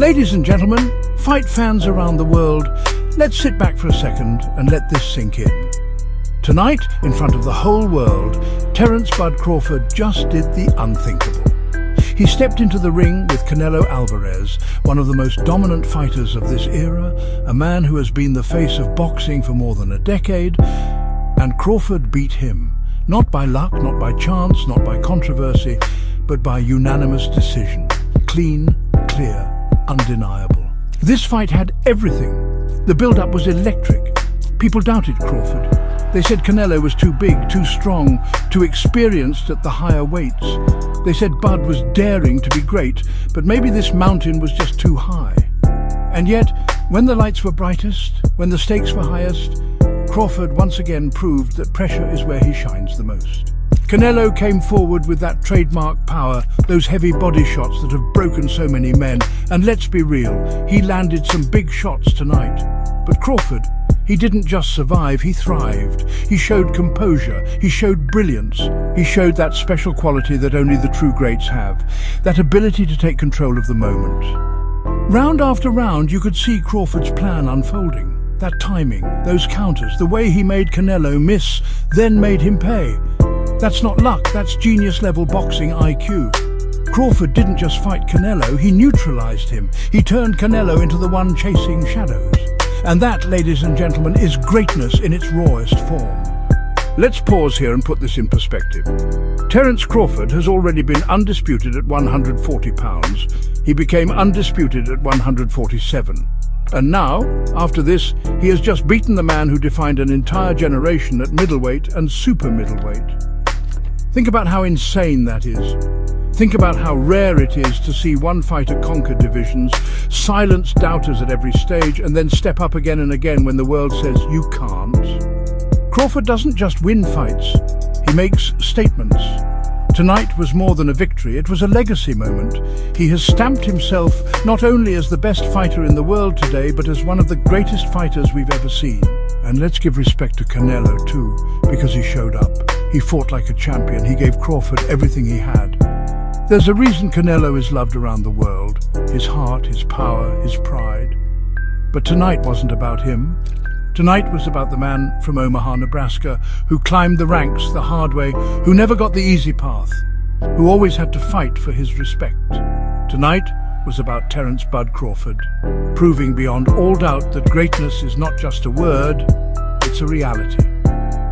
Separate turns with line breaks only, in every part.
Ladies and gentlemen, fight fans around the world, let's sit back for a second and let this sink in. Tonight, in front of the whole world, Terence "Bud" Crawford just did the unthinkable. He stepped into the ring with Canelo Álvarez, one of the most dominant fighters of this era, a man who has been the face of boxing for more than a decade, and Crawford beat him, not by luck, not by chance, not by controversy, but by unanimous decision. Clean, clear, undeniable. This fight had everything. The build-up was electric. People doubted Crawford. They said Canelo was too big, too strong, too experienced at the higher weights. They said Bud was daring to be great, but maybe this mountain was just too high. And yet, when the lights were brightest, when the stakes were highest, Crawford once again proved that pressure is where he shines the most. Canelo came forward with that trademark power, those heavy body shots that have broken so many men. And let's be real, he landed some big shots tonight. But Crawford, he didn't just survive, he thrived. He showed composure, he showed brilliance, he showed that special quality that only the true greats have, that ability to take control of the moment. Round after round, you could see Crawford's plan unfolding. That timing, those counters, the way he made Canelo miss, then made him pay. That's not luck, that's genius-level boxing IQ. Crawford didn't just fight Canelo, he neutralized him. He turned Canelo into the one chasing shadows. And that, ladies and gentlemen, is greatness in its rawest form. Let's pause here and put this in perspective. Terence Crawford has already been undisputed at 140 pounds. He became undisputed at 147. And now, after this, he has just beaten the man who defined an entire generation at middleweight and super middleweight. Think about how insane that is. Think about how rare it is to see one fighter conquer divisions, silence doubters at every stage, and then step up again and again when the world says, you can't. Crawford doesn't just win fights, he makes statements. Tonight was more than a victory, it was a legacy moment. He has stamped himself not only as the best fighter in the world today, but as one of the greatest fighters we've ever seen. And let's give respect to Canelo too, because he showed up. He fought like a champion, he gave Crawford everything he had. There's a reason Canelo is loved around the world. His heart, his power, his pride. But tonight wasn't about him. Tonight was about the man from Omaha, Nebraska, who climbed the ranks the hard way, who never got the easy path, who always had to fight for his respect. Tonight was about Terence "Bud" Crawford, proving beyond all doubt that greatness is not just a word, it's a reality.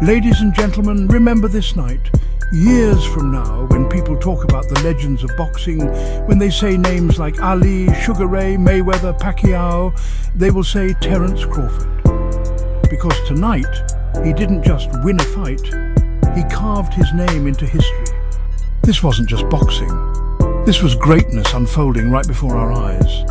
Ladies and gentlemen, remember this night. Years from now, when people talk about the legends of boxing, when they say names like Ali, Sugar Ray, Mayweather, Pacquiao, they will say Terence Crawford. Because tonight, he didn't just win a fight, he carved his name into history. This wasn't just boxing. This was greatness unfolding right before our eyes.